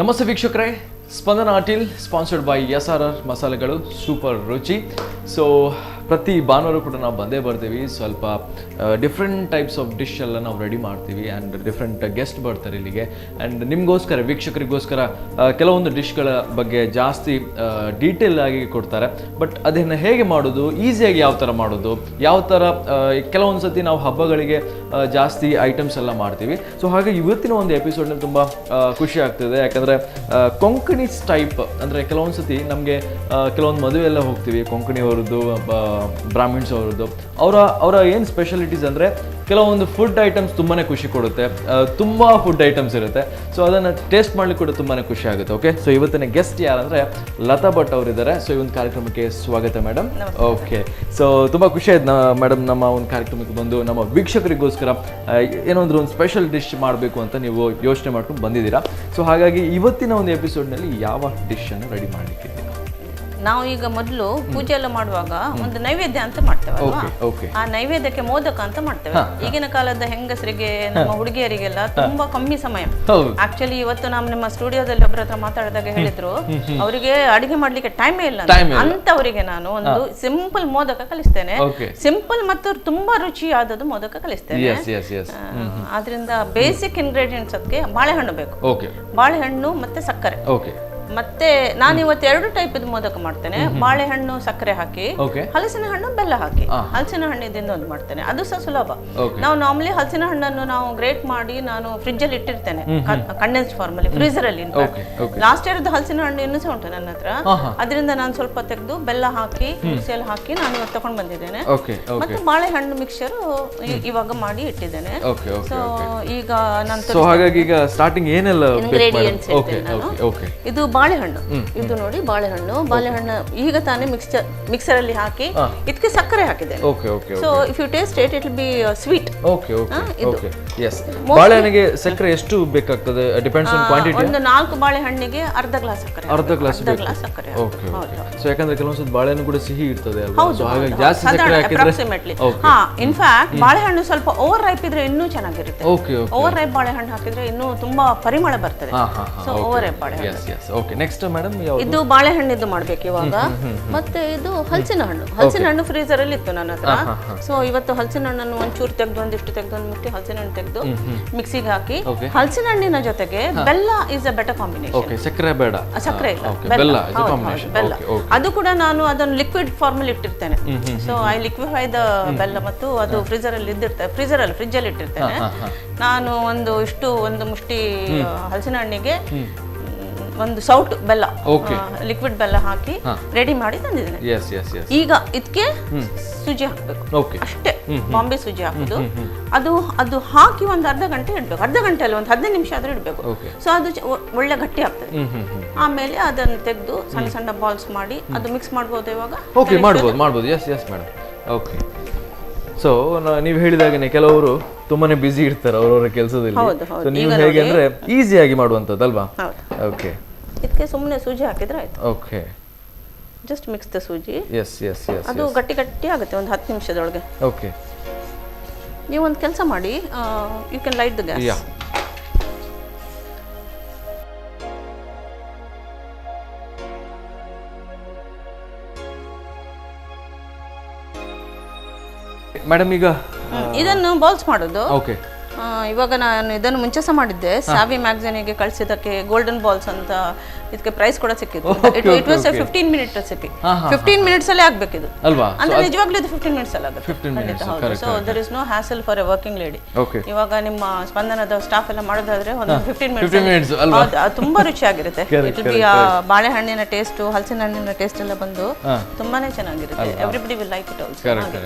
ನಮಸ್ತೆ ವೀಕ್ಷಕರೇ, ಸ್ಪಂದನ ಆಟಿಲ್ sponsored by SRR ಮಸಾಲೆಗಳು ಸೂಪರ್ ರುಚಿ. ಸೊ ಪ್ರತಿ ಭಾನುವಾರ ಕೂಡ ನಾವು ಬಂದೇ ಬರ್ತೀವಿ. ಸ್ವಲ್ಪ ಡಿಫ್ರೆಂಟ್ ಟೈಪ್ಸ್ ಆಫ್ ಡಿಶ್ ಎಲ್ಲ ನಾವು ರೆಡಿ ಮಾಡ್ತೀವಿ ಆ್ಯಂಡ್ ಡಿಫ್ರೆಂಟ್ ಗೆಸ್ಟ್ ಬರ್ತಾರೆ ಇಲ್ಲಿಗೆ. ಆ್ಯಂಡ್ ನಿಮಗೋಸ್ಕರ ವೀಕ್ಷಕರಿಗೋಸ್ಕರ ಕೆಲವೊಂದು ಡಿಶ್ಗಳ ಬಗ್ಗೆ ಜಾಸ್ತಿ ಡೀಟೇಲ್ ಆಗಿ ಕೊಡ್ತಾರೆ. ಬಟ್ ಅದನ್ನು ಹೇಗೆ ಮಾಡೋದು, ಈಸಿಯಾಗಿ ಯಾವ ಥರ ಮಾಡೋದು, ಯಾವ ಥರ ಕೆಲವೊಂದು ಸತಿ ನಾವು ಹಬ್ಬಗಳಿಗೆ ಜಾಸ್ತಿ ಐಟಮ್ಸ್ ಎಲ್ಲ ಮಾಡ್ತೀವಿ. ಸೊ ಹಾಗೆ ಇವತ್ತಿನ ಒಂದು ಎಪಿಸೋಡ್ನಲ್ಲಿ ತುಂಬ ಖುಷಿ ಆಗ್ತಿದೆ. ಯಾಕಂದರೆ ಕೊಂಕಣಿ ಟೈಪ್ ಅಂದರೆ ಕೆಲವೊಂದು ಸತಿ ನಮಗೆ ಕೆಲವೊಂದು ಮದುವೆ ಎಲ್ಲ ಹೋಗ್ತೀವಿ, ಕೊಂಕಣಿಯವರದ್ದು ಬ್ರಾಹ್ಮಿಣ್ಸ್ ಅವರದ್ದು, ಅವರ ಏನು ಸ್ಪೆಷಾಲಿಟೀಸ್ ಅಂದರೆ ಕೆಲವೊಂದು ಫುಡ್ ಐಟಮ್ಸ್ ತುಂಬಾ ಖುಷಿ ಕೊಡುತ್ತೆ. ತುಂಬ ಫುಡ್ ಐಟಮ್ಸ್ ಇರುತ್ತೆ. ಸೊ ಅದನ್ನು ಟೇಸ್ಟ್ ಮಾಡ್ಲಿಕ್ಕೆ ಕೂಡ ತುಂಬಾ ಖುಷಿ ಆಗುತ್ತೆ. ಓಕೆ, ಸೊ ಇವತ್ತಿನ ಗೆಸ್ಟ್ ಯಾರಂದರೆ ಲತಾ ಭಟ್ ಅವರಿದ್ದಾರೆ. ಸೊ ಈ ಒಂದು ಕಾರ್ಯಕ್ರಮಕ್ಕೆ ಸ್ವಾಗತ ಮೇಡಮ್. ಓಕೆ, ಸೊ ತುಂಬ ಖುಷಿ ಆಯ್ತು ಮೇಡಮ್ ನಮ್ಮ ಒಂದು ಕಾರ್ಯಕ್ರಮಕ್ಕೆ ಬಂದು ನಮ್ಮ ವೀಕ್ಷಕರಿಗೋಸ್ಕರ ಏನೊಂದು ಒಂದು ಸ್ಪೆಷಲ್ ಡಿಶ್ ಮಾಡಬೇಕು ಅಂತ ನೀವು ಯೋಚನೆ ಮಾಡ್ಕೊಂಡು ಬಂದಿದ್ದೀರಾ. ಸೊ ಹಾಗಾಗಿ ಇವತ್ತಿನ ಒಂದು ಎಪಿಸೋಡ್ನಲ್ಲಿ ಯಾವ ಡಿಶನ್ನು ರೆಡಿ ಮಾಡಲಿಕ್ಕೆ ನಾವು ಈಗ ಮೊದಲು ಪೂಜೆ ಎಲ್ಲ ಮಾಡುವಾಗ ಒಂದು ನೈವೇದ್ಯ ಅಂತ ಮಾಡ್ತೇವೆ. ಆ ನೈವೇದ್ಯಕ್ಕೆ ಮೋದಕ ಅಂತ ಮಾಡ್ತೇವೆ. ಈಗಿನ ಕಾಲದ ಹೆಂಗಸರಿಗೆ, ನಮ್ಮ ಹುಡುಗಿಯರಿಗೆಲ್ಲ ತುಂಬಾ ಕಮ್ಮಿ ಸಮಯ. ಆಕ್ಚುಲಿ ಇವತ್ತು ನಾವು ನಿಮ್ಮ ಸ್ಟುಡಿಯೋದಲ್ಲಿ ಒಬ್ಬರ ಹತ್ರ ಮಾತಾಡಿದಾಗ ಹೇಳಿದ್ರು, ಅವರಿಗೆ ಅಡಿಗೆ ಮಾಡ್ಲಿಕ್ಕೆ ಟೈಮೇ ಇಲ್ಲ ಅಂತ. ಅವರಿಗೆ ನಾನು ಒಂದು ಸಿಂಪಲ್ ಮೋದಕ ಕಲಿಸ್ತೇನೆ. ಸಿಂಪಲ್ ಮತ್ತು ತುಂಬಾ ರುಚಿಯಾದದ್ದು ಮೋದಕ ಕಲಿಸ್ತೇನೆ. ಆದ್ರಿಂದ ಬೇಸಿಕ್ ಇಂಗ್ರೀಡಿಯೆಂಟ್ಸ್ ಅದಕ್ಕೆ ಬಾಳೆಹಣ್ಣು ಬೇಕು. ಬಾಳೆಹಣ್ಣು ಮತ್ತೆ ಸಕ್ಕರೆ. ಮತ್ತೆ ನಾನು ಇವತ್ತು 2 ಟೈಪ್ ಮೋದಕ ಮಾಡ್ತೇನೆ. ಬಾಳೆಹಣ್ಣು ಸಕ್ಕರೆ ಹಾಕಿ, ಹಲಸಿನ ಹಣ್ಣು ಬೆಲ್ಲ ಹಾಕಿ. ಹಲಸಿನ ಹಣ್ಣಿಂದ ಒಂದು ಮಾಡ್ತೇನೆ, ಅದು ಸಹ ಸುಲಭ. ನಾವು ನಾರ್ಮಲಿ ಹಲಸಿನ ಹಣ್ಣನ್ನು ನಾವು ಗ್ರೇಟ್ ಮಾಡಿ ನಾನು ಫ್ರಿಜ್ ಅಲ್ಲಿ ಇಟ್ಟಿರ್ತೇನೆ, ಕಂಡೆನ್ಸ್ಡ್ ಫಾರ್ಮ್ ಅಲ್ಲಿ, ಫ್ರೀಜರ್ ಅಲ್ಲಿ. ಲಾಸ್ಟ್ ಇಯರ್ ಹಲಸಿನ ಹಣ್ಣು ಇನ್ನೂ ಸಹ ಉಂಟು ನನ್ನ ಹತ್ರ. ಅದರಿಂದ ನಾನು ಸ್ವಲ್ಪ ತೆಗೆದು ಬೆಲ್ಲ ಹಾಕಿ ಮಿಕ್ಸಿಯಲ್ಲಿ ಹಾಕಿ ನಾನು ಇವತ್ತು ತಗೊಂಡು ಬಂದಿದ್ದೇನೆ. ಮತ್ತೆ ಬಾಳೆಹಣ್ಣು ಮಿಕ್ಸರ್ ಇವಾಗ ಮಾಡಿ ಇಟ್ಟಿದ್ದೇನೆ. ಸೊ ಈಗ ನಾನು ಹಾಗಾಗಿ ಈಗ ಸ್ಟಾರ್ಟಿಂಗ್ ಏನೆಲ್ಲ ಇಂಗ್ರೀಡಿಯೆಂಟ್ಸ್ ಇದು ಬಾಳೆಹಣ್ಣು. ಇದು ನೋಡಿ ಬಾಳೆಹಣ್ಣು ಈಗ ತಾನೇ ಮಿಕ್ಸರ್ ಅಲ್ಲಿ ಹಾಕಿ ಇದಕ್ಕೆ ಸಕ್ಕರೆ ಹಾಕಿದ್ದೇನೆ. So if you taste it will be sweet. ಬಾಳೆಹಣ್ಣಿಗೆ ಸಕ್ಕರೆ ಎಷ್ಟು ಬೇಕಾಗ್ತದೆ? Depends on quantity. ಒಂದು 4 ಬಾಳೆಹಣ್ಣಿಗೆ ಅರ್ಧ ಗ್ಲಾಸ್ ಸಕ್ಕರೆ. ಅರ್ಧ ಗ್ಲಾಸ್ ಸಕ್ಕರೆ. ಸೊ ಯಾಕಂದ್ರೆ ಕೆಲವೊಂದು ಬಾಳೆಹಣ್ಣು ಕೂಡ ಸಿಹಿ ಇರ್ತದೆ ಅಲ್ವಾ? ಸೊ ಹಾಗಾಗಿ ಜಾಸ್ತಿ ಸಕ್ಕರೆ ಹಾಕಿದ್ರೆ ಇನ್ಫ್ಯಾಕ್ಟ್ ಬಾಳೆಹಣ್ಣು ಸ್ವಲ್ಪ ಓವರ್ ರೈಪ್ ಇದ್ರೆ ಇನ್ನೂ ಚೆನ್ನಾಗಿರುತ್ತೆ. ಓವರ್ ರೈಪ್ ಬಾಳೆಹಣ್ಣು ಹಾಕಿದ್ರೆ ಇನ್ನೂ ತುಂಬಾ ಪರಿಮಳ ಬರ್ತದೆ. ಸೊ ಓವರ್ ರೈಪ್ ಬಾಳೆಹಣ್ಣು. ಓಕೆ, ನೆಕ್ಸ್ಟ್ ಮೇಡಮ್ ಇದು ಬಾಳೆಹಣ್ಣಿದ್ದು ಮಾಡ್ಬೇಕು ಇವಾಗ. ಮತ್ತೆ ಇದು ಹಲಸಿನ ಹಣ್ಣು ಫ್ರೀಜರ್ ಅಲ್ಲಿ ಇತ್ತು ನನ್ನ ಹತ್ರ. ಸೊ ಇವತ್ತು ಹಲಸಿನ ಹಣ್ಣನ್ನು ಒಂಚೂರು ತೆಗೆದು ಒಂದಿಷ್ಟು ತೆಗೆದು ಒಂದು ಮುಟ್ಟಿ ಹಲಸಿನ ಹಣ್ಣು ತೆಗೆದು ಮಿಕ್ಸಿಗೆ ಹಾಕಿ, ಹಲಸಿನ ಹಣ್ಣಿನ ಜೊತೆಗೆ ಬೆಲ್ಲ ಇಸ್ ಅ ಬೆಟರ್ ಕಾಂಬಿನೇಷನ್. ಸಕ್ಕರೆ ಬೇಡ, ಸಕ್ಕರೆ ಇಲ್ಲ, ಬೆಲ್ಲ. ಅದು ಕೂಡ ನಾನು ಅದನ್ನು ಲಿಕ್ವಿಡ್ ಫಾರ್ಮ್ ಅಲ್ಲಿ ಇಟ್ಟಿರ್ತೇನೆ. ಸೊ ಐ ಲಿಕ್ವಿಫೈ ದ ಬೆಲ್ಲ ಮತ್ತು ಅದು ಫ್ರೀಜರ್ ಅಲ್ಲಿ ಫ್ರಿಜ್ ಅಲ್ಲಿ ಇಟ್ಟಿರ್ತೇನೆ. ನಾನು ಒಂದು ಮುಷ್ಟಿ ಹಲಸಿನ ಹಣ್ಣಿಗೆ ಒಂದು ಸೌಟ್ ಬೆಲ್ಲ, ಲಿಕ್ವಿಡ್ ಬೆಲ್ಲ ಹಾಕಿ ರೆಡಿ ಮಾಡಿ ತಂದಿದ್ದೇನೆ. ಈಗ ಇದಕ್ಕೆ ಸುಜಿ ಹಾಕ್ಬೇಕು ಅಷ್ಟೇ, ಬಾಂಬೆ ಸುಜಿ ಹಾಕುದು. ಅದು ಹಾಕಿ ಒಂದು ಅರ್ಧ ಗಂಟೆ ಇಡ್ಬೇಕು. ಅರ್ಧ ಗಂಟೆ ಅಲ್ಲ, ಒಂದು 15 ನಿಮಿಷ ಆದ್ರೂ ಇಡ್ಬೇಕು. ಸೊ ಅದು ಒಳ್ಳೆ ಗಟ್ಟಿ ಆಗ್ತದೆ. ಆಮೇಲೆ ಅದನ್ನು ತೆಗೆದು ಸಣ್ಣ ಸಣ್ಣ ಬಾಲ್ಸ್ ಮಾಡಿ ಅದು ಮಿಕ್ಸ್ ಮಾಡ್ಬೋದು ಇವಾಗ. ಮಾಡ್ಬೋದು. Yes madam. ಓಕೆ, ಸೊ ನೀವು ಹೇಳಿದಾಗನೇ ಕೆಲವರು ತುಂಬಾನೇ ಬಿಸಿ ಇರ್ತಾರೆ ಅವರವರ ಕೆಲಸದಲ್ಲಿ. ಸೊ ನೀವು ಹೇಗೆ ಅಂದ್ರೆ ಈಸಿಯಾಗಿ ಮಾಡುವಂಥದ್ದಲ್ವಾ? ಓಕೆ, ಇದಕ್ಕೆ ಸುಮ್ಮನೆ ಸೂಜಿ ಹಾಕಿದ್ರೆ ಆಯ್ತು. ಓಕೆ, ಜಸ್ಟ್ ಮಿಕ್ಸ್ ದ ಸೂಜಿ. ಎಸ್ ಅದು ಗಟ್ಟಿ ಆಗುತ್ತೆ ಒಂದು 10 ನಿಮಿಷದೊಳಗೆ. ಓಕೆ, ನೀವು ಒಂದು ಕೆಲಸ ಮಾಡಿ, you can light the gas. Madam ಈಗ ಇದನ್ನು ಬಾಲ್ಸ್ ಮಾಡೋದು. ಓಕೆ, ಇವಾಗ ನಾನು ಇದನ್ನು ಮುಂಚೆ ಸಹ ಮಾಡಿದ್ದೆ. ಸಾವಿ ಮ್ಯಾಗಝೀನಿಗೆ ಕಳಿಸಿದಕ್ಕೆ ಗೋಲ್ಡನ್ ಬಾಲ್ಸ್ ಅಂತ ಇದಕ್ಕೆ ಪ್ರೈಸ್ ಕೂಡ ಸಿಕ್ಕಿತ್ತು. It was A 15 minute recipe. 15 minutes ಅಲ್ಲಿ ಆಗ್ಬೇಕು ಇದು ಅಲ್ವಾ? ಅಂದ್ರೆ ನಿಜವಾಗ್ಲೂ ಇದು 15 ಮಿನಿಟ್ಸ್ ಅಲ್ಲಿ ಆಗುತ್ತೆ. So there is no hassle for a working lady. ಇವಾಗ ನಿಮ್ಮ ಸ್ಪಂದನದ ಸ್ಟಾಫ್ ಎಲ್ಲ ಮಾಡೋದಾದ್ರೆ ಒಂದು 15 ಮಿನಿಟ್ಸ್ ತುಂಬಾ ರುಚಿಯಾಗಿರುತ್ತೆ. ಇಟ್ ವಿಲ್ ಬಿ ಬಾಳೆಹಣ್ಣಿನ ಟೇಸ್ಟ್, ಹಲಸಿನ ಹಣ್ಣಿನ ಟೇಸ್ಟ್ ಎಲ್ಲ ಬಂದು ತುಂಬಾನೇ ಚೆನ್ನಾಗಿರುತ್ತೆ. Everybody will like it also.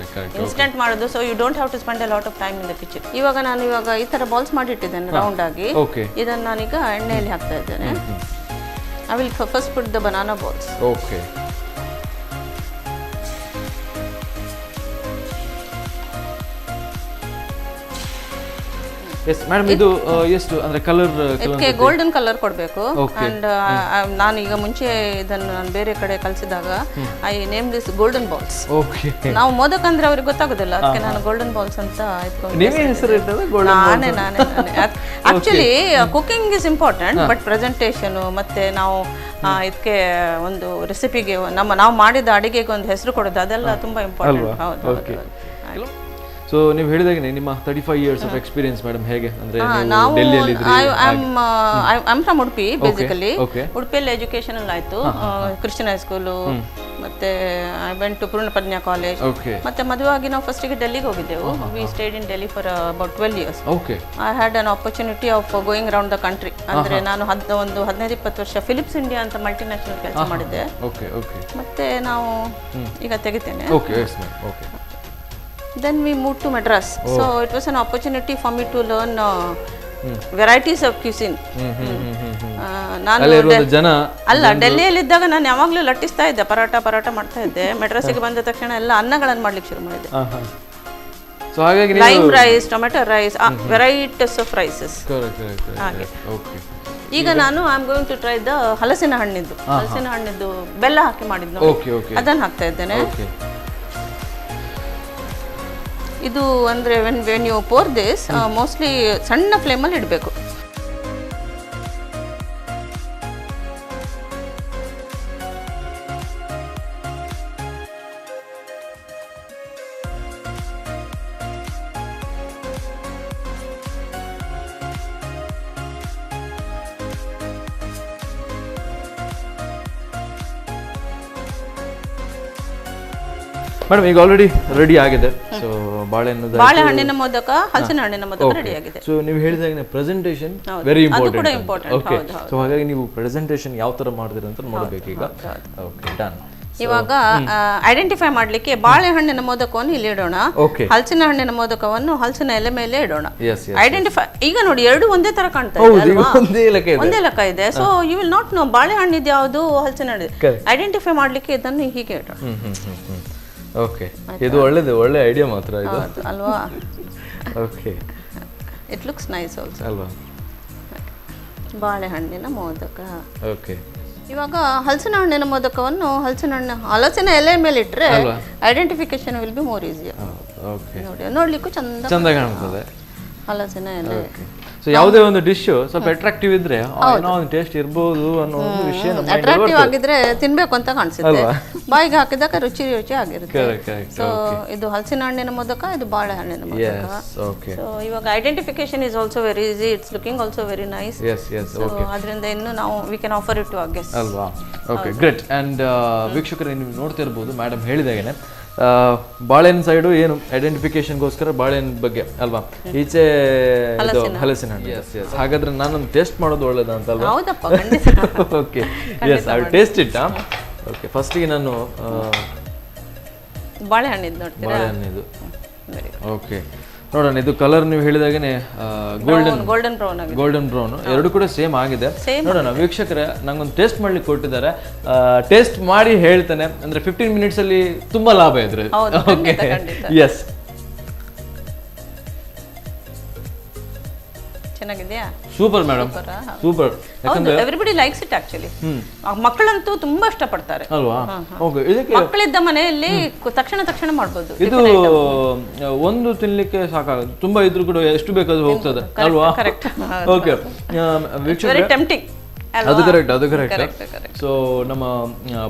Instant ಮಾಡೋದು, so you don't have to spend a lot of time in the kitchen. ಇವಾಗ ನಾನು ಈ ತರ ಬಾಲ್ಸ್ ಮಾಡಿ ಇಟ್ಟಿದ್ದೇನೆ ರೌಂಡ್ ಆಗಿ. ಇದನ್ನು ನಾನೀಗ ಎಣ್ಣೆಯಲ್ಲಿ ಹಾಕ್ತಾ ಇದ್ದೇನೆ. I will first put the banana balls. Okay. Yes madam ಇದು ಎಷ್ಟು ಅಂದ್ರೆ ಕಲರ್ ಇದಕ್ಕೆ ಗೋಲ್ಡನ್ ಕಲರ್ ಕೊಡಬೇಕು ಅಂಡ್ ನಾನು ಈಗ ಮುಂಚೆ ಇದನ್ನು ನಾನು ಬೇರೆ ಕಡೆ ಕಲಿಸಿದಾಗ I name this golden balls. Okay, ನಾವು ಮೋದಕ ಅಂದ್ರೆ ಅವ್ರಿಗೆ ಗೊತ್ತಾಗೋದಿಲ್ಲ, ಅದಕ್ಕೆ ನಾನು ಗೋಲ್ಡನ್ ಬಾಲ್ಸ್ ಅಂತ ಇಟ್ಕೊಂಡು ನೀವೇ ಹೆಸರು ಇಟ್ಟದ ಗೋಲ್ಡನ್? ನಾನೇ actually cooking is important, but presentation ಮತ್ತೆ ನಾವು ಇದಕ್ಕೆ ಒಂದು ರೆಸಿಪಿಗೆ ನಾವು ಮಾಡಿದ ಅಡಿಗೆಗೆ ಒಂದು ಹೆಸರು ಕೊಡೋದು ಅದೆಲ್ಲ ತುಂಬಾ ಇಂಪಾರ್ಟೆಂಟ್. ಹೌದು. ಸೊ ನೀವು ಹೇಳಿದಾಗೆ ನಿಮ್ಮ 35 years ಆಫ್ ಎಕ್ಸ್ಪೀರಿಯನ್ಸ್ ಮೇಡಮ್ ಹೇಗೆ ಅಂದ್ರೆ ನಾವು ಡೆಲ್ಲಿಯಲ್ಲಿ ಐ ಫ್ರಮ್ ಉಡುಪಿ ಬೇಸಿಕಲಿ. ಉಡುಪಿಯಲ್ಲಿ ಎಜುಕೇಶನ್ ಎಲ್ಲ ಆಯ್ತು, ಕ್ರಿಶ್ಚಿಯನ್ ಹೈಸ್ಕೂಲು, ಮತ್ತೆ I went to Poorna Prajna college. ಮತ್ತೆ ಮದುವಾಗಿ ನಾವು ಫಸ್ಟಿಗೆ ಡೆಲ್ಲಿಗೆ ಹೋಗಿದ್ದೆವು. We stayed in Delhi for about 12 years. I had an opportunity of going around the country. ಅಂದ್ರೆ ನಾನು ಒಂದು 15-20 ವರ್ಷ ಫಿಲಿಪ್ಸ್ ಇಂಡಿಯಾ ಅಂತ ಮಲ್ಟಿನ್ಯಾಷನಲ್ ಕೆಲಸ ಮಾಡಿದ್ದೆ. ಮತ್ತೆ ನಾವು ಈಗ ತೆಗಿತೇನೆ. Then we moved to Madras. So it was an opportunity for me to learn varieties of cuisine. ಅಲ್ಲ, ಡೆಲ್ಲಿಯಲ್ಲಿ ಇದ್ದಾಗ ನಾನು ಯಾವಾಗಲೂ ಲಟ್ಟಿಸ್ತಾ ಇದ್ದೆ, ಪರಾಟ ಮಾಡ್ತಾ ಇದ್ದೆ. ಮೆಡ್ರಾಸಿಗೆ ಬಂದ ತಕ್ಷಣ ಎಲ್ಲ ಅನ್ನಗಳನ್ನು ಮಾಡ್ಲಿಕ್ಕೆ ಶುರು ಮಾಡಿದೆ. Lime rice, tomato rice, varieties of rices. ಈಗ ನಾನು I am going to try the ಹಲಸಿನ ಹಣ್ಣಿದ್ದು ಬೆಲ್ಲ ಹಾಕಿ ಮಾಡಿದ್ದು, ಅದನ್ನು ಹಾಕ್ತಾ ಇದ್ದೇನೆ. ಇದು ಅಂದರೆ when you pour this mostly ಸಣ್ಣ ಫ್ಲೇಮಲ್ಲಿ ಇಡಬೇಕು. ಮೇಡಮ್ ಈಗ ಆಲ್ರೆಡಿ ರೆಡಿ ಆಗಿದೆ. ಸೊ ಬಾಳೆಹಣ್ಣಿನ ಮೋದಕ, ಹಲಸಿನ ಹಣ್ಣಿನ ಮೋದಕ ರೆಡಿ ಆಗಿದೆ. ಸೊ ನೀವು ಹೇಳಿದಾಗ presentation very important. Okay, so ಹಾಗಾಗಿ ನೀವು ಪ್ರೆಸೆಂಟೇಷನ್ ಯಾವ ತರ ಮಾಡ್ತೀರಾ ಅಂತ ನೋಡಬೇಕು ಈಗ. Okay, done. ಇವಾಗ ಐಡೆಂಟಿಫೈ ಮಾಡ್ಲಿಕ್ಕೆ ಬಾಳೆಹಣ್ಣಿನ ಮೋದಕವನ್ನು ಇಲ್ಲಿ ಇಡೋಣ, ಹಲಸಿನ ಹಣ್ಣಿನ ಮೋದಕವನ್ನು ಹಲಸಿನ ಎಲೆ ಮೇಲೆ ಇಡೋಣ. ಐಡೆಂಟಿಫೈ ಈಗ ನೋಡಿ, ಎರಡು ಒಂದೇ ತರ ಕಾಣ್ತಾ ಇದೆ, ಒಂದೇ ಲೆಕ್ಕ ಇದೆ. So you will not know ಬಾಳೆಹಣ್ಣಿದ್ ಯಾವುದು, ಹಲಸಿನ ಹಣ್ಣು. ಐಡೆಂಟಿಫೈ ಮಾಡ್ಲಿಕ್ಕೆ ಇದನ್ನು ಹೀಗೆ ಇಡೋಣ. ಓಕೆ, ಇದು ಒಳ್ಳೆ ಐಡಿಯಾ ಮಾತ್ರ ಇದು, ಅಲ್ವಾ? Okay, it looks nice also ಅಲ್ವಾ? ಬಾಳೆಹಣ್ಣಿನ ಮೋದಕ. ಓಕೆ, ಇವಾಗ ಹಲಸಿನ ಹಣ್ಣಿನ ಮೋದಕವನ್ನು ಹಲಸಿನ ಎಲೆ ಮೇಲೆ ಇಟ್ಟರೆ identification will be more easy. ನೋಡಿ, ನೋಡ್ಲಿಕ್ಕೂ ಚಂದ ಕಾಣ್ತದೆ ಹಲಸಿನ ಎಲೆ. ಸೊ ಯಾವುದೇ ಒಂದು ಡಿಶ್ ಸ್ವಲ್ಪ ಅಟ್ರಾಕ್ಟಿವ್ ಇದ್ರೆ ಏನೋ ಒಂದು ಟೇಸ್ಟ್ ಇರಬಹುದು ಅನ್ನೋ ಒಂದು ವಿಷಯ ನಮ್ಮ ಅಟ್ರಾಕ್ಟಿವ್ ಆಗಿದ್ರೆ ತಿನ್ಬೇಕು ಅಂತ ಕಾಣಿಸುತ್ತೆ, ಬಾಯಿಗೆ ಹಾಕಿದಾಗ ರುಚಿ ಆಗಿರುತ್ತೆ. ಸೊ ಇದು ಹಲಸಿನ ಹಣ್ಣಿನ ಮೋದಕ, ಇದು ಬಾಳೆಹಣ್ಣಿನ ಮೋದಕ. ಸೊ ಇವಾಗ identification is also very easy, it's looking also very nice. ಅದರಿಂದ ಇನ್ನು ನಾವು we can offer it to our guests ಅಲ್ವಾ? Okay, great. ಅಂಡ್ ವೀಕ್ಷಕರೇ, ನೀವು ನೋಡ್ತಾ ಇರಬಹುದು ಮೇಡಮ್ ಹೇಳಿದಾಗೇನೆ ಬಾಳೆಹಣ್ಣು ಸೈಡು ಏನು ಐಡೆಂಟಿಫಿಕೇಶನ್ಗೋಸ್ಕರ ಬಾಳೆಹಣ್ಣು ಬಗ್ಗೆ ಅಲ್ವಾ, ಈಚೆ ಹಲಸಿನ ಹಣ್ಣು. ಹಾಗಾದ್ರೆ ನಾನೊಂದು ಟೇಸ್ಟ್ ಮಾಡೋದು ಒಳ್ಳೇದ ಅಂತಲ್ವಾ? Okay, yes, I will taste it. Okay, ಫಸ್ಟಿಗೆ ನಾನು ಬಾಳೆಹಣ್ಣಿದು. ಓಕೆ, ನೋಡೋಣ. ಇದು ಕಲರ್ ನೀವು ಹೇಳಿದಾಗನೇ ಗೋಲ್ಡನ್ ಬ್ರೌನ್ ಎರಡು ಕೂಡ ಸೇಮ್ ಆಗಿದೆ. ನೋಡೋಣ ವೀಕ್ಷಕರೇ, ನಂಗೊಂದು ಟೇಸ್ಟ್ ಮಾಡ್ಲಿಕ್ಕೆ ಕೊಟ್ಟಿದ್ದಾರೆ. ಟೇಸ್ಟ್ ಮಾಡಿ ಹೇಳ್ತಾನೆ, ಅಂದ್ರೆ 15 minutes ಅಲ್ಲಿ ತುಂಬಾ ಲಾಭ ಇದ್ರೆ. ಓಕೆ, ಎಸ್, ಚೆನ್ನಾಗಿದೆಯಾ? Super madam, super. Everybody likes it actually. ಮಕ್ಕಳಂತೂ ತುಂಬಾ ಇಷ್ಟಪಡ್ತಾರೆ ಅಲ್ವಾ? ಓಕೆ, ಇದಕ್ಕೆ ಮಕ್ಕಳಿದ್ದ ಮನೆಯಲ್ಲಿ ತಕ್ಷಣ ಮಾಡ್ಬೋದು. ಇದು ಒಂದು ತಿನ್ಲಿಕ್ಕೆ ಸಾಕಾಗುತ್ತೆ, ತುಂಬಾ ಇದ್ರೂ ಕೂಡ ಎಷ್ಟು ಬೇಕಾದ್ರೂ ಹೋಗ್ತದೆ ಅಲ್ವಾ? ಓಕೆ, ಅದು ಕರೆಕ್ಟ್. ಸೊ ನಮ್ಮ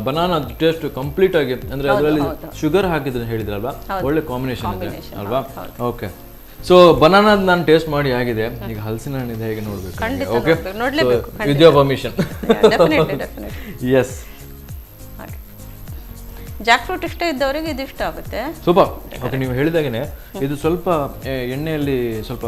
ಬನಾನಾ ಟೇಸ್ಟ್ ಕಂಪ್ಲೀಟ್ ಆಗಿ, ಅಂದ್ರೆ ಅದರಲ್ಲಿ ಶುಗರ್ ಹಾಕಿದ್ರೆ ಹೇಳಿದ್ರಲ್ವಾ, ಒಳ್ಳೆ ಕಾಂಬಿನೇಷನ್ ಇದೆ ಅಲ್ವಾ? ಓಕೆ, ಸೊ ಬನಾನಾದ್ ನಾನು ಟೇಸ್ಟ್ ಮಾಡಿ ಆಗಿದೆ. ಈಗ ಹಲಸಿನ ಹಣ್ಣಿದೆ ಹೇಗೆ ನೋಡ್ಬೇಕು. Okay, with your permission. Yes, jackfruit ಇಷ್ಟ ಇದ್ದವರಿಗೆ ಇದು ಇಷ್ಟ ಆಗುತ್ತೆ. ಸೂಪರ್. ಓಕೆ, ನೀವು ಹೇಳಿದಾಗೇನೆ ಇದು ಸ್ವಲ್ಪ ಎಣ್ಣೆಯಲ್ಲಿ ಸ್ವಲ್ಪ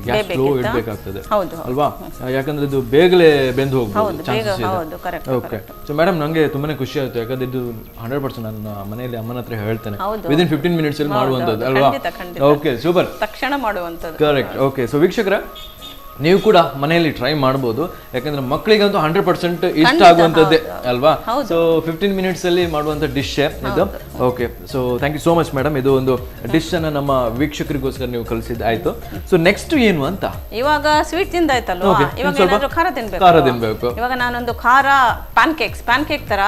ಗ್ಯಾಸ್ ಸ್ಲೋ ಇಡಬೇಕಾಗ್ತದೆ ಅಲ್ವಾ? ಯಾಕಂದ್ರೆ ಇದು ಬೇಗನೆ ಬೆಂದು ಹೋಗ್ಬೋದು ಚಾನ್ಸಸ್ ಇದೆ. ಓಕೆ, ಸೊ ಮೇಡಮ್ ನಂಗೆ ತುಂಬಾನೇ ಖುಷಿ ಆಯ್ತು, ಯಾಕಂದ್ರೆ ಇದು 100% ನನ್ನ ಮನೆಯಲ್ಲಿ ಅಮ್ಮನ ಹತ್ರ ಹೇಳ್ತೇನೆ ವಿದಿನ್ 15 minutes ಅಲ್ಲಿ ಮಾಡುವಂಥದ್ದು ಅಲ್ವಾ? ಓಕೆ, ಸೂಪರ್, ತಕ್ಷಣ ಮಾಡುವಂಥದ್ದು. ಕರೆಕ್ಟ್. ಓಕೆ, ಸೊ ವೀಕ್ಷಕರ, ನೀವು ಕೂಡ ಮನೆಯಲ್ಲಿ ಟ್ರೈ ಮಾಡ್ಬೋದು, ಯಾಕಂದ್ರೆ ಮಕ್ಕಳಿಗಂತೂ 100% ಇಷ್ಟ ಆಗುವಂಥದ್ದೇ ಅಲ್ವಾ? ಸೊ 15 minutes ಅಲ್ಲಿ ಮಾಡುವಂಥ ಡಿಶ್ ಇದು. Okay, so thank you so much madam. ಇದು ಒಂದು ಡಿಶ್ ಅನ್ನ ನಮ್ಮ ವೀಕ್ಷಕರಿಗೋಸ್ಕರ ನೀವು ಕಲಿಸಿದ್ದು ಆಯ್ತು. ಸೊ ನೆಕ್ಸ್ಟ್ ಏನು ಅಂತ? ಇವಾಗ ಸ್ವೀಟ್ ತಿಂದಾಯ್ತಲ್ವಾ, ಇವಾಗ ಏನಾದ್ರು ಖಾರ ತಿನ್ಬೇಕು. ಇವಾಗ ನಾನೊಂದು ಖಾರ ಪ್ಯಾನ್ ಕೇಕ್ ತರ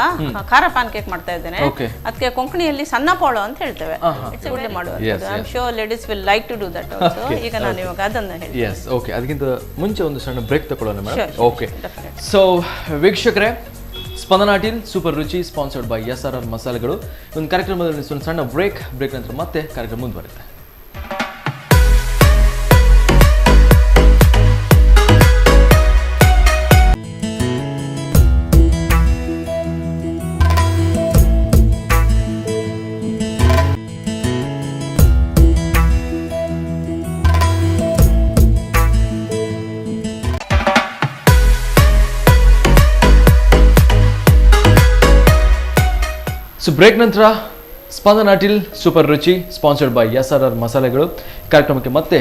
ಖಾರ ಪ್ಯಾನ್ ಕೇಕ್ ಮಾಡ್ತಾ ಇದ್ದೇನೆ. ಅದಕ್ಕೆ ಕೊಂಕಣಿಯಲ್ಲಿ ಸಣ್ಣ ಪೋಳು ಅಂತ ಹೇಳ್ತೇವೆ. ಇಟ್ಸ್ ಒಳ್ಳೆ ಮಾಡುವುದು. I am sure ladies will like to do that also. ಈಗ ನಾನು ಇವಾಗ ಅದನ್ನ ಹೇಳ್ತೀನಿ. Yes, okay. ಅದಕ್ಕಿಂತ ಮುಂಚೆ ಒಂದು ಸಣ್ಣ ಬ್ರೇಕ್ ತಗೊಳ್ಳೋಣ ಮೇಡಮ್. ಓಕೆ, ಸೊ ವೀಕ್ಷಕರೇ, ಸ್ಪಂದನ ಟೀಲ್ ಸೂಪರ್ ರುಚಿ ಸ್ಪಾನ್ಸರ್ಡ್ ಬೈ SRR ಮಸಾಲೆಗಳು ಒಂದು ಕಾರ್ಯಕ್ರಮದಲ್ಲಿ ಒಂದು ಸಣ್ಣ ಬ್ರೇಕ್ ನಂತರ ಮತ್ತೆ ಕಾರ್ಯಕ್ರಮ ಮುಂದುವರುತ್ತೆ. ಸೊ ಬ್ರೇಕ್ ನಂತರ ಸ್ಪಂದನ ಟೀಲ್ ಸೂಪರ್ ರುಚಿ ಸ್ಪಾನ್ಸರ್ಡ್ ಬೈ SRR ಮಸಾಲೆಗಳು ಕಾರ್ಯಕ್ರಮಕ್ಕೆ ಮತ್ತೆ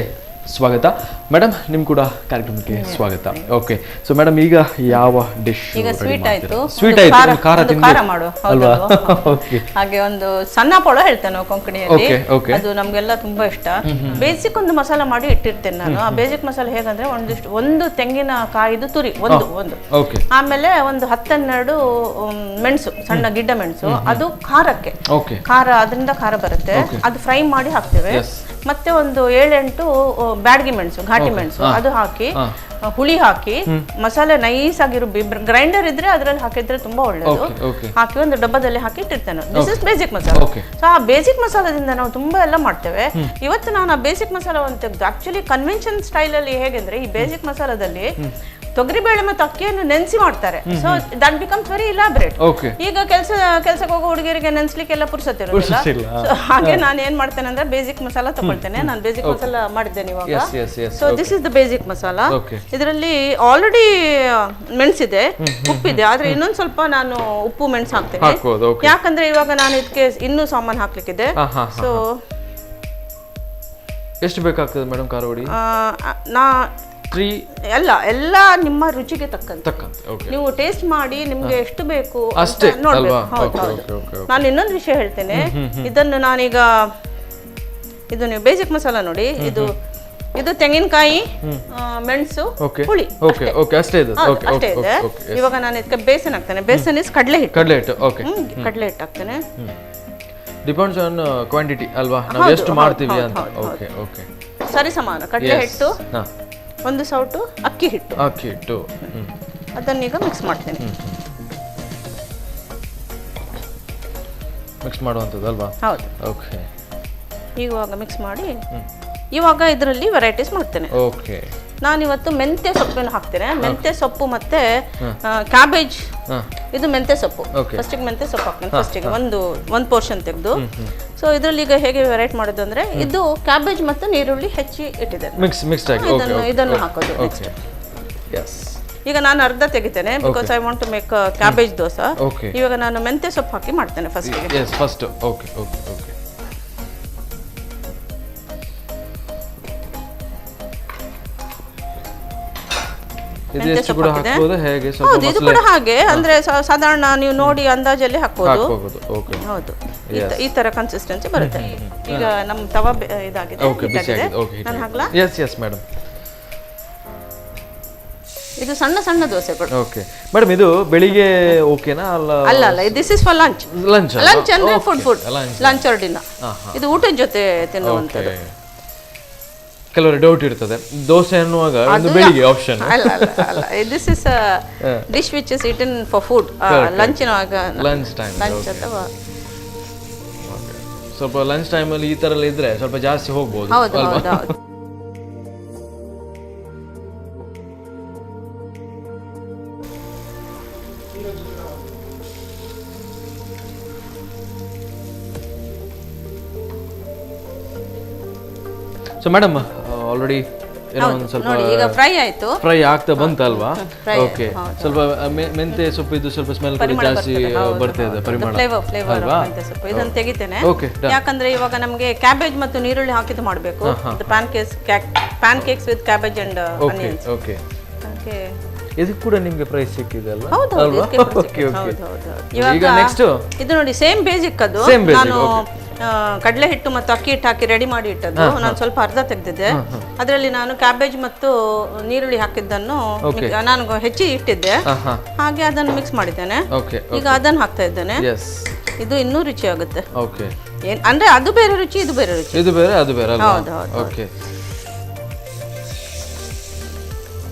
ಸ್ವಾಗತ. ಮೇಡಮ್, ನಿಮ್ ಕೂಡ ಕಾರ್ಯಕ್ರಮಕ್ಕೆ ಸ್ವಾಗತ. ಓಕೆ, ಸೊ ಮೇಡಮ್ ಈಗ ಯಾವ ಡಿಶ್? ಈಗ ಸ್ವೀಟ್ ಆಯ್ತು, ಖಾರ ಮಾಡು ಅಲ್ವಾ? ಹಾಗೆ ಒಂದು ಸಣ್ಣ ಪೋಳು ಹೇಳ್ತೇನೆ ನಾವು ಕೊಂಕಣಿಯಲ್ಲಿ. ಅದು ನಮ್ಗೆಲ್ಲ ತುಂಬಾ ಇಷ್ಟ. ಬೇಸಿಕ್ ಒಂದು ಮಸಾಲ ಮಾಡಿ ಇಟ್ಟಿರ್ತೇನೆ ನಾನು. ಆ ಬೇಸಿಕ್ ಮಸಾಲ ಹೇಗಂದ್ರೆ ಒಂದು ತೆಂಗಿನ ಕಾಯಿದು ತುರಿ ಒಂದು ಆಮೇಲೆ ಒಂದು 10-12 ಮೆಣಸು, ಸಣ್ಣ ಗಿಡ್ಡ ಮೆಣಸು. ಅದು ಖಾರಕ್ಕೆ ಅದರಿಂದ ಖಾರ ಬರುತ್ತೆ. ಅದು ಫ್ರೈ ಮಾಡಿ ಹಾಕ್ತೇವೆ. ಮತ್ತೆ ಒಂದು 7-8 ಬ್ಯಾಡಗಿ ಮೆಣಸು, ಘಾಟಿ ಮೆಣಸು, ಅದು ಹಾಕಿ ಹುಳಿ ಹಾಕಿ ಮಸಾಲೆ ನೈಸ್ ಆಗಿರೋ ಗ್ರೈಂಡರ್ ಇದ್ರೆ ಅದ್ರಲ್ಲಿ ಹಾಕಿದ್ರೆ ತುಂಬಾ ಒಳ್ಳೇದು. ಹಾಕಿ ಒಂದು ಡಬ್ಬದಲ್ಲಿ ಹಾಕಿ ಇಟ್ಟಿರ್ತೇನೆ. This is basic masala. So ಆ ಬೇಸಿಕ್ ಮಸಾಲದಿಂದ ನಾವು ತುಂಬಾ ಎಲ್ಲ ಮಾಡ್ತೇವೆ. ಇವತ್ತು ನಾನು ಆ ಬೇಸಿಕ್ ಮಸಾಲವನ್ನು ತೆಗೆದು ಆಕ್ಚುಲಿ ಕನ್ವೆನ್ಷನ್ ಸ್ಟೈಲ್ ಅಲ್ಲಿ ಹೇಗೆಂದ್ರೆ ಈ ಬೇಸಿಕ್ ಮಸಾಲದಲ್ಲಿ ತೊಗರಿಬೇಳೆ ಮತ್ತು ಅಕ್ಕಿಯನ್ನು ನೆನೆಸಿ ಮಾಡ್ತಾರೆ. So that becomes very elaborate. ಈಗ ಕೆಲ್ಸಕ್ಕೆ ಹೋಗೋ ಹುಡುಗಿಯರಿಗೆ ನೆನ್ಸ್ಲಿಕ್ಕೆಲ್ಲ ಪುರ್ಸತ್ತಿರೋದಿಲ್ಲ. ಹಾಗೆ ನಾನು ಏನ್ ಮಾಡ್ತೇನೆ ಅಂದ್ರೆ ಬೇಸಿಕ್ ಮಸಾಲ ತಗೊಳ್ತೇನೆ. ನಾನು ಬೇಸಿಕ್ ಮಸಾಲ ಮಾಡಿದ್ದೇನೆ ಇವಾಗ. So this is the basic masala. ಇದರಲ್ಲಿ ಆಲ್ರೆಡಿ ಮೆಣಸಿದೆ, ಉಪ್ಪಿದೆ, ಆದ್ರೆ ಇನ್ನೊಂದ್ ಸ್ವಲ್ಪ ನಾನು ಉಪ್ಪು ಮೆಣಸು ಹಾಕ್ತೇನೆ. ಯಾಕಂದ್ರೆ ಇವಾಗ ನಾನು ಇದಕ್ಕೆ ಇನ್ನೂ ಸಾಮಾನು ಹಾಕ್ಲಿಕ್ಕಿದೆ. ಸೊ ಎಷ್ಟು ಬೇಕಾಗ್ತದೆ ಮೇಡಮ್ ಖಾರ ಪುಡಿ? ಎಲ್ಲ ನಿಮ್ಮ ರುಚಿಗೆ ತಕ್ಕಂತೆ ನೀವು ಟೇಸ್ಟ್ ಮಾಡಿ ನಿಮ್ಗೆ ಎಷ್ಟು ಬೇಕು ನೋಡ್ಬೇಕು. ನಾನು ಇನ್ನೊಂದು ವಿಷಯ ಹೇಳ್ತೇನೆ. ಇದನ್ನು ನಾನೀಗ ಇದು ನೀವು ಬೇಸಿಕ್ ಮಸಾಲ ನೋಡಿ, ಇದು ತೆಂಗಿನಕಾಯಿ, ಮೆಣಸು, ಹುಳಿ ಅಷ್ಟೇ ಇದೆ. ಇವಾಗ ನಾನು ಇದಕ್ಕೆ ಬೇಸನ್ ಹಾಕ್ತೇನೆ. ಬೇಸನ್ ಇಸ್ ಕಡಲೆ ಹಿಟ್ಟು ಹಾಕ್ತೇನೆ. ಡಿಪೆಂಡ್ಸ್ ಆನ್ ಕ್ವಾಂಟಿಟಿ ಅಲ್ವಾ, ನಾವು ಎಷ್ಟು ಮಾಡ್ತೀವಿ ಅಂತ. ಸರಿ ಸಮಾನ ಕಡಲೆ ಹಿಟ್ಟು, ಒಂದು ಸೌಟು ಅಕ್ಕಿ ಹಿಟ್ಟು, ಅದನ್ನೀಗ ಮಿಕ್ಸ್ ಮಾಡ್ತೇನೆ. ಮಿಕ್ಸ್ ಮಾಡುವಂಥದ್ದು ಅಲ್ವಾ? ಹೌದು. ಇವಾಗ ಮಿಕ್ಸ್ ಮಾಡಿ ಇವಾಗ ಇದರಲ್ಲಿ ವೆರೈಟೀಸ್ ಮಾಡ್ತೇನೆ. ನಾನಿವತ್ತು ಮೆಂತ್ಯ ಸೊಪ್ಪನ್ನು ಹಾಕ್ತೇನೆ. ಮೆಂತ್ಯ ಸೊಪ್ಪು ಮತ್ತೆ ಕ್ಯಾಬೇಜ್. ಇದು ಮೆಂತ್ಯ ಸೊಪ್ಪು. ಫಸ್ಟಿಗೆ ಮೆಂತ್ಯ ಸೊಪ್ಪು ಹಾಕ್ತೇನೆ. ಫಸ್ಟಿಗೆ ಒಂದು ಪೋರ್ಷನ್ ತೆಗೆದು. ಸೊ ಇದರಲ್ಲಿ ಈಗ ಹೇಗೆ ವೆರೈಟಿ ಮಾಡೋದು ಅಂದ್ರೆ, ಇದು ಕ್ಯಾಬೇಜ್ ಮತ್ತು ನೀರುಳ್ಳಿ ಹೆಚ್ಚಿ ಇಟ್ಟಿದ್ದೇನೆ. ಇದನ್ನು ಹಾಕೋದು ನೆಕ್ಸ್ಟ್. ಈಗ ನಾನು ಅರ್ಧ ತೆಗಿತೇನೆ because I want to make cabbage dosa. ಇವಾಗ ನಾನು ಮೆಂತ್ಯ ಸೊಪ್ಪು ಹಾಕಿ ಮಾಡ್ತೇನೆ ಫಸ್ಟಿಗೆ. ಇದು ಕೂಡ ಹಾಗೆ ಅಂದ್ರೆ ಸಾಧಾರಣ ನೀವು ನೋಡಿ ಅಂದಾಜಲ್ಲಿ ಹಾಕೋದು. ಹೌದು, ಈ ತರ ಕನ್ಸಿಸ್ಟೆನ್ಸಿ ಬರುತ್ತೆ. ಈಗ ನಮ್ಮ ತವಾ ಇದಾಗಿದೆ, ನಾನು ಹಾಕ್ಲಾ? ಇದು ಸಣ್ಣ ಸಣ್ಣ ದೋಸೆಗಳು. ಮೇಡಮ್, ಇದು ಬೆಳಿಗ್ಗೆ ಓಕೆನಾ? ಅಲ್ಲ, ದಿಸ್ ಇಸ್ ಫಾರ್ ಲಂಚ್ ಅಂದ್ರೆ ಫುಡ್ ಲಂಚ್ ಆರ್ ಡಿನ್ನರ್. ಇದು ಊಟದ ಜೊತೆ ತಿನ್ನುವಂಥದ್ದು. ಕೆಲವರು ಡೌಟ್ ಇರ್ತದೆ, ದೋಸೆ ಅನ್ನುವಾಗ ಒಂದು ಬೆಳಿಗ್ಗೆ ಆಪ್ಷನ್ ಅಲ್ಲ. This is dish which is eaten for food. Lunch ಅಥವಾ ಸ್ವಲ್ಪ ಲಂಚ್ ಟೈಮಲ್ಲಿ ಈ ತರ ಇದ್ರೆ ಸ್ವಲ್ಪ ಜಾಸ್ತಿ ಹೋಗ್ಬೋದು. ಸೊ ಮೇಡಮ್, ಆಲ್ರೆಡಿ ಏನೋ ಒಂದು ಸ್ವಲ್ಪ ಈಗ ಫ್ರೈ ಆಗ್ತಾ ಬಂತಲ್ವಾ? ಓಕೆ, ಸ್ವಲ್ಪ ಮೆಂತೆ ಸೊಪ್ಪು ಇದು ಸ್ವಲ್ಪ ಸ್ಮೆಲ್ ಜಾಸ್ತಿ ಬರ್ತಾ ಇದೆ, ಪರಿಮಳ ಅಲ್ವಾ? ಇದನ್ನು ತೆಗಿತೇನೆ. ಯಾಕಂದ್ರೆ ಇವಾಗ ನಮಗೆ ಕ್ಯಾಬೇಜ್ ಮತ್ತು ನೀರುಳ್ಳಿ ಹಾಕಿದ್ದು ಮಾಡಬೇಕು. PAN cakes with cabbage and onions. Okay, ಇದಕ್ಕೆ ಕೂಡ ನಿಮಗೆ ಪ್ರೈಸ್ ಸಿಕ್ಕಿದೆ ಅಲ್ವಾ? ಹೌದು ಅಲ್ವಾ? Okay okay. ಈಗ ಇವಾಗ ನೆಕ್ಸ್ಟ್ ಇದು ನೋಡಿ ಸೇಮ್ ಬೇಸಿಕ್ ಅದು. ನಾನು ಕಡಲೆ ಹಿಟ್ಟು ಮತ್ತು ಅಕ್ಕಿ ಹಿಟ್ಟು ಹಾಕಿ ರೆಡಿ ಮಾಡಿ ಇಟ್ಟದ್ದು. ನಾನು ಸ್ವಲ್ಪ ಅರ್ಧ ತೆಗೆದಿದ್ದೆ. ಅದರಲ್ಲಿ ನಾನು ಕ್ಯಾಬೇಜ್ ಮತ್ತು ನೀರುಳ್ಳಿ ಹಾಕಿದ್ದನ್ನು ನಾನು ಹೆಚ್ಚಿ ಇಟ್ಟಿದ್ದೆ, ಹಾಗೆ ಅದನ್ನು ಮಿಕ್ಸ್ ಮಾಡಿದ್ದೇನೆ. ಈಗ ಅದನ್ನು ಹಾಕ್ತಾ ಇದ್ದೇನೆ. ಇದು ಇನ್ನೂ ರುಚಿ ಆಗುತ್ತೆ. ಅಂದ್ರೆ ಅದು ಬೇರೆ ರುಚಿ, ಇದು ಬೇರೆ ರುಚಿ. ಇದು ಬೇರೆ ಅದು ಬೇರೆ. ಹೌದು ಹೌದು. ಓಕೆ.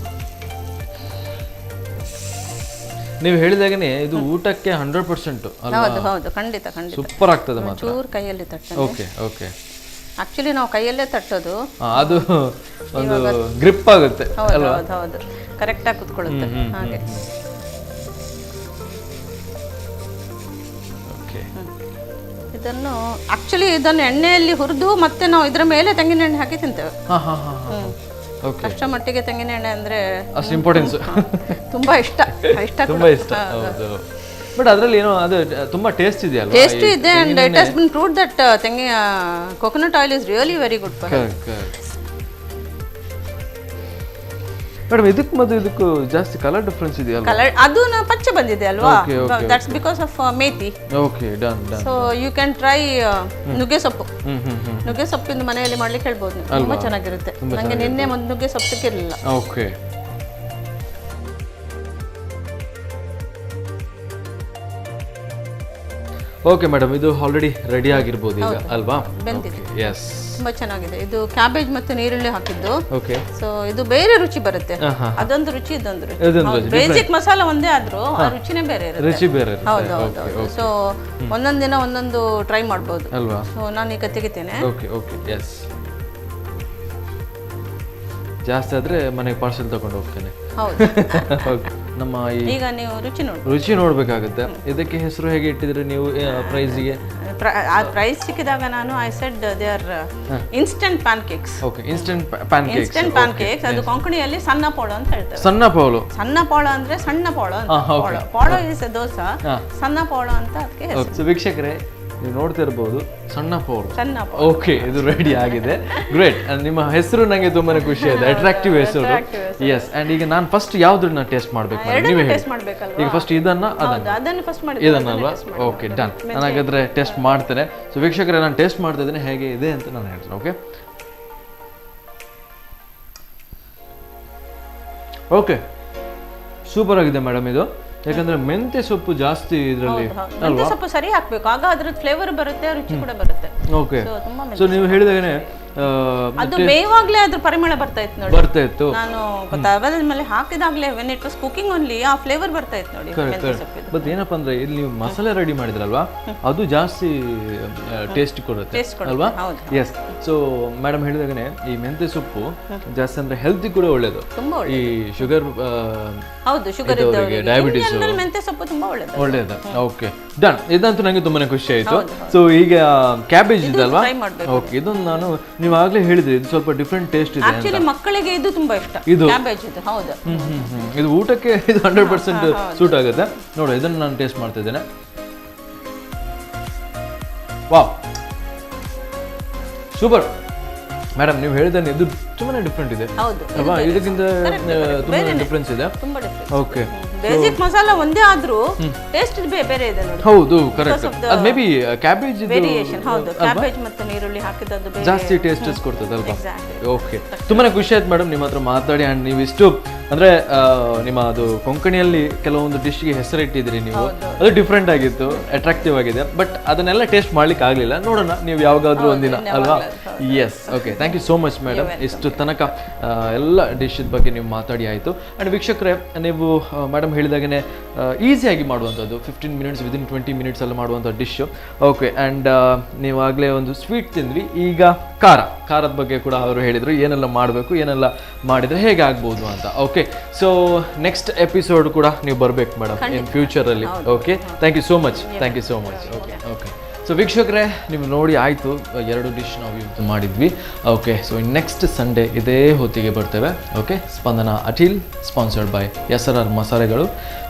ನೀವು ಹೇಳಿದಾಗನೇ ಇದು ಊಟಕ್ಕೆ 100% ಅಲ್ವಾ? ಹೌದು ಹೌದು, ಖಂಡಿತ ಖಂಡಿತ ಸೂಪರ್ ಆಗ್ತದೆ ಮಾತ್ರ. ಚೂರು ಕೈಯಲ್ಲಿ ತಟ್ಟೆ. Okay okay. ಆಕ್ಚುಲಿ ನಾವು ಕೈಯಲ್ಲೇ ತಟ್ಟೋದು, ಅದು ಒಂದು ಗ್ರಿಪ್ ಆಗುತ್ತೆ. ಹೌದು ಹೌದು ಹೌದು, ಕರೆಕ್ಟ್ ಆಗಿ ಕುತ್ಕೊಳ್ಳುತ್ತೆ ಹಾಗೆ. ಓಕೆ. ಇದನ್ನು ಆಕ್ಚುಲಿ ಇದನ್ನು ಎಣ್ಣೆಯಲ್ಲಿ ಹುರಿದು ಮತ್ತೆ ನಾವು ಇದರ ಮೇಲೆ ತೆಂಗಿನ ಎಣ್ಣೆ ಹಾಕಿ ತಿಂತೇವೆ. ಓಕೆ. ಅಷ್ಟರ ಮಟ್ಟಿಗೆ ತೆಂಗಿನ ಎಣ್ಣೆ ಅಂದ್ರೆ ಅಷ್ಟು ಇಂಪಾರ್ಟೆನ್ಸ್. ತುಂಬಾ ಇಷ್ಟ ತುಂಬಾ ಇಷ್ಟ. ಹೌದು. ಬಟ್ ಅದರಲ್ಲಿ ಏನೋ ಅದು ತುಂಬಾ ಟೇಸ್ಟ್ ಇದೆ ಅಲ್ವಾ? ಟೇಸ್ಟ್ ಇದೆ, and it has been proved that coconut oil is really very good for health. Madam ಇದಕ್ಕೆ ಮತ್ತು ಇದಕ್ಕೂ ಜಾಸ್ತಿ ಕಲರ್ ಡಿಫರೆನ್ಸ್ ಇದೆಯಲ್ಲ? ಕಲರ್ ಅದು ಪಚ್ಚೆ ಬಂದಿದೆ ಅಲ್ವಾ? That's because of methi. Okay, done done. So you can try ನುಗ್ಗೆ ಸೊಪ್ಪು. ನುಗ್ಗೆ ಸೊಪ್ಪಿಂದ ಮನೆಯಲ್ಲಿ ಮಾಡ್ಲಿಕ್ಕೆ ಹೇಳ್ಬೋದು ನೀವು. ತುಂಬಾ ಚೆನ್ನಾಗಿರುತ್ತೆ. ನನಗೆ ನಿನ್ನೆ ಒಂದು ನುಗ್ಗೆ ಸೊಪ್ಪು ಸಿಕ್ಕಿರಲಿಲ್ಲ. ಓಕೆ. ಓಕೆ ಮೇಡಮ್, ಇದು ಆಲ್ರೆಡಿ ರೆಡಿ ಆಗಿರ್ಬೋದು ಈಗ ಅಲ್ವಾ? ಬೆಂದಿದೆ. ಎಸ್, ತುಂಬಾ ಚೆನ್ನಾಗಿದೆ. ಇದು ಕ್ಯಾಬೇಜ್ ಮತ್ತು ನೀರುಳ್ಳಿ ಹಾಕಿದ್ದು. ಓಕೆ. ಸೊ ಇದು ಬೇರೆ ರುಚಿ ಬರುತ್ತೆ. ಅದೊಂದು ರುಚಿ, ಇದೊಂದು ರುಚಿ. ಬೇಸಿಕ್ ಮಸಾಲ ಒಂದೇ ಆದ್ರೂ ಆ ರುಚಿನೇ ಬೇರೆ ಇರುತ್ತೆ. ರುಚಿ ಬೇರೆ. ಹೌದು ಹೌದು. ಸೊ ಒಂದೊಂದು ದಿನ ಒಂದೊಂದು ಟ್ರೈ ಮಾಡ್ಬೋದು ಅಲ್ವಾ? ಸೊ ನಾನು ಈಗ ತೆಗಿತೇನೆ. Okay okay. ಎಸ್, ಜಾಸ್ತಿ ಆದ್ರೆ ಮನೆಗೆ ಪಾರ್ಸೆಲ್ ತಗೊಂಡು ಹೋಗ್ತೇನೆ. ಹೌದು. ಓಕೆ. ನಮ್ಮ ಈಗ ನೀವು ರುಚಿ ನೋಡಿ, ರುಚಿ ನೋಡ್ಬೇಕಾಗುತ್ತೆ. ಇದಕ್ಕೆ ಹೆಸರು ಹೇಗೆ ಇಟ್ಟಿದ್ರೆ ನೀವು ಪ್ರೈಸ್ಗೆ? ಪ್ರೈಸ್ ಸಿಕ್ಕಿದಾಗ ನಾನು I said they are instant PAN cakes. Okay, instant PAN cakes. Instant PAN cakes. ಅದು ಕೊಂಕಣಿಯಲ್ಲಿ ಸಣ್ಣ ಪೋಳು ಅಂತ ಹೇಳ್ತಾರೆ. ಸಣ್ಣ ಪೋಳು. ಸಣ್ಣ ಪೋಳು ಅಂದ್ರೆ ಸಣ್ಣ ಪೋಳು ಅಂತ. ಪೋಳು ಇಸ್ ದೋಸೆ, ಸಣ್ಣ ಪೋಳು ಅಂತ ಅದಕ್ಕೆ ಹೆಸರು. ಸೊ ವೀಕ್ಷಕರೇ, ನೀವು ನೋಡ್ತಾ ಇರ್ಬೋದು ಸಣ್ಣ ಪೋಳು. ಸಣ್ಣ ಪೋಳು. ಓಕೆ, ಇದು ರೆಡಿ ಆಗಿದೆ. ಗ್ರೇಟ್. ನಿಮ್ಮ ಹೆಸರು ನನಗೆ ತುಂಬಾನೇ ಖುಷಿ ಆಗಿದೆ. ಅಟ್ರಾಕ್ಟಿವ್ ಹೆಸರು. ಎಸ್. ಅಂಡ್ ಈಗ ನಾನು ಫಸ್ಟ್ ಯಾವ್ದನ್ನ ಟೇಸ್ಟ್ ಮಾಡ್ಬೇಕು? ನೀವೇ ಹೇಳಿ. ಈಗ ಫಸ್ಟ್ ಅದನ್ನ ಫಸ್ಟ್ ಮಾಡಿ. ಇದನ್ನಲ್ವಾ? Okay, done. ನಾನು ಹಾಗಾದ್ರೆ ಟೇಸ್ಟ್ ಮಾಡ್ತೇನೆ. ಸೊ ವೀಕ್ಷಕರೇ, ನಾನು ಟೇಸ್ಟ್ ಮಾಡ್ತಾ ಇದ್ದೇನೆ ಹೇಗೆ ಇದೆ ಅಂತ ನಾನು ಹೇಳ್ತೇನೆ. Okay okay. ಸೂಪರ್ ಆಗಿದೆ ಮೇಡಮ್ ಇದು. ಯಾಕಂದ್ರೆ ಮೆಂತ್ಯ ಸೊಪ್ಪು ಜಾಸ್ತಿ ಇದರಲ್ಲಿ ಮೆಂತ್ಯ ಸೊಪ್ಪು ಸರಿ ಹಾಕ್ಬೇಕು, ಆಗ ಅದ್ರದ್ದು ಫ್ಲೇವರ್ ಬರುತ್ತೆ, ರುಚಿ ಕೂಡ ಬರುತ್ತೆ. ಓಕೆ. ಸೊ ನೀವು ಹೇಳಿದಾಗನೇ ಅದು ಬೇವಾಗ್ಲೇ ಅದ್ರ ಪರಿಮಳ ಬರ್ತಾ ಇತ್ತು ನೋಡಿ. ಬರ್ತಾ ಇತ್ತು. ನಾನು ತವದ ಮೇಲೆ ಹಾಕಿದಾಗ್ಲೇ when it was cooking only ಆ ಫ್ಲೇವರ್ ಬರ್ತಾ ಇತ್ತು ನೋಡಿ. ಬಟ್ ಏನಪ್ಪಾ ಅಂದ್ರೆ ಇಲ್ಲಿ ನೀವು ಮಸಾಲೆ ರೆಡಿ ಮಾಡಿದ್ರಲ್ವಾ, ಅದು ಜಾಸ್ತಿ ಟೇಸ್ಟ್ ಕೊಡುತ್ತೆ ಅಲ್ವಾ? ಎಸ್. ಸೊ ಮೇಡಮ್ ಹೇಳಿದಾಗನೇ ಈ ಮೆಂತ್ಯ ಸೊಪ್ಪು ಜಾಸ್ತಿ ಅಂದ್ರೆ ಹೆಲ್ತ್ ಕೂಡ ಒಳ್ಳೇದು. ಈ ಶುಗರ್, ಹೌದು, ಶುಗರ್ ಇದ್ದವರಿಗೆ ಡಯಾಬಿಟಿಸ್ ಮೆಂತ್ಯ ಸೊಪ್ಪು ತುಂಬಾ ಒಳ್ಳೇದು. Okay, done. ಇದಂತೂ ನಂಗೆ ತುಂಬಾನೇ ಖುಷಿ ಆಯ್ತು. ಸೊ ಈಗ ಕ್ಯಾಬೇಜ್ ಇದಲ್ವಾ? ಓಕೆ, ಇದೊಂದು ನಾನು ನೀವು ಆಗ್ಲೇ ಹೇಳಿದ್ರಿ ಇದು ಸ್ವಲ್ಪ ಡಿಫ್ರೆಂಟ್ ಟೇಸ್ಟ್ ಇದೆ. ಆಕ್ಚುಲಿ ಮಕ್ಕಳಿಗೆ ಇದು ತುಂಬಾ ಇಷ್ಟ, ಇದು ಕ್ಯಾಬೇಜ್ ಇದು. ಹೌದು, ಇದು ಊಟಕ್ಕೆ ಇದು 100% ಸೂಟ್ ಆಗುತ್ತೆ. ನೋಡಿ, ಇದನ್ನು ನಾನು ಟೇಸ್ಟ್ ಮಾಡ್ತಾ ಇದ್ದೇನೆ. Wow, super madam. ನೀವು ಹೇಳಿದ್ರೆ ಇದು ತುಂಬಾನೇ ಡಿಫ್ರೆಂಟ್ ಇದೆ ಅಲ್ವಾ? ಇದಕ್ಕಿಂತ ತುಂಬಾ ಡಿಫ್ರೆನ್ಸ್ ಇದೆ. ಓಕೆ. ಬೇಸಿಕ್ ಮಸಾಲ ಒಂದೇ ಆದ್ರೂ ಟೇಸ್ಟ್ ಬೇರೆ ಇದೆ ನೋಡಿ. ಹೌದು, ಕರೆಕ್ಟ್. ಅದು ಮೇ ಬಿ ಕ್ಯಾಬೇಜ್ ವೇರಿಯೇಷನ್. ಹೌದು, ಕ್ಯಾಬೇಜ್ ಮತ್ತು ನೀರುಳ್ಳಿ ಹಾಕಿದ್ದು ಬೇರೆ ಜಾಸ್ತಿ ಟೇಸ್ಟ್ ಕೊಡ್ತದೆ ಅಲ್ವಾ? ಓಕೆ, ತುಂಬಾನೇ ಖುಷಿ ಆಯ್ತು ಮೇಡಮ್ ನಿಮ್ಮ ಹತ್ರ ಮಾತಾಡಿ. ಅಂಡ್ ನೀವು ಇಷ್ಟು ಅಂದ್ರೆ ನಿಮ್ಮ ಅದು ಕೊಂಕಣಿಯಲ್ಲಿ ಕೆಲವೊಂದು ಡಿಶ್ಗೆ ಹೆಸರಿಟ್ಟಿದ್ರಿ ನೀವು, ಅದು ಡಿಫ್ರೆಂಟ್ ಆಗಿತ್ತು, ಅಟ್ರಾಕ್ಟಿವ್ ಆಗಿದೆ. ಬಟ್ ಅದನ್ನೆಲ್ಲ ಟೇಸ್ಟ್ ಮಾಡ್ಲಿಕ್ಕೆ ಆಗ್ಲಿಲ್ಲ. ನೋಡೋಣ ನೀವು ಯಾವಾಗಾದ್ರೂ ಒಂದಿನ ಅಲ್ವಾ? Yes. Okay, thank you so much madam. ಇಷ್ಟು ತನಕ ಎಲ್ಲ ಡಿಶ್ ಬಗ್ಗೆ ನೀವು ಮಾತಾಡಿ ಆಯಿತು. ಆ್ಯಂಡ್ ವೀಕ್ಷಕರೇ, ನೀವು ಮೇಡಮ್ ಹೇಳಿದಾಗೇ ಈಸಿಯಾಗಿ ಮಾಡುವಂಥದ್ದು 15 ಮಿನಿಟ್ಸ್, ವಿದಿನ್ 20 ಮಿನಿಟ್ಸ್ ಅಲ್ಲಿ ಮಾಡುವಂಥ ಡಿಶ್ಶು. ಓಕೆ. ಆ್ಯಂಡ್ ನೀವು ಆಗಲೇ ಒಂದು ಸ್ವೀಟ್ ತಿಂದ್ವಿ, ಈಗ ಖಾರದ ಬಗ್ಗೆ ಕೂಡ ಅವರು ಹೇಳಿದರು, ಏನೆಲ್ಲ ಮಾಡಬೇಕು, ಏನೆಲ್ಲ ಮಾಡಿದರೆ ಹೇಗೆ ಆಗ್ಬೋದು ಅಂತ. ಓಕೆ, ಸೊ ನೆಕ್ಸ್ಟ್ ಎಪಿಸೋಡ್ ಕೂಡ ನೀವು ಬರಬೇಕು ಮೇಡಮ್ ಇನ್ ಫ್ಯೂಚರಲ್ಲಿ. Okay, thank you so much. Thank you so much. Okay okay. So ವೀಕ್ಷಕರೇ, ನೀವು ನೋಡಿ ಆಯಿತು, 2 ಡಿಶ್ ನಾವು ಇವತ್ತು ಮಾಡಿದ್ವಿ. ಓಕೆ, ಸೊ ನೆಕ್ಸ್ಟ್ ಸಂಡೇ ಇದೇ ಹೊತ್ತಿಗೆ ಬರ್ತೇವೆ. ಓಕೆ, ಸ್ಪಂದನ ಅಟಿಲ್, ಸ್ಪಾನ್ಸರ್ಡ್ ಬೈ SRR ಮಸಾಲೆಗಳು.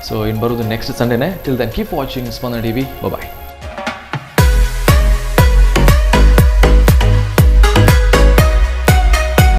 ಸೊ ಇನ್ನು ಬರೋದು ನೆಕ್ಸ್ಟ್ ಸಂಡೇನೆ. Till then keep watching Spandana TV. ಬಾಯ್.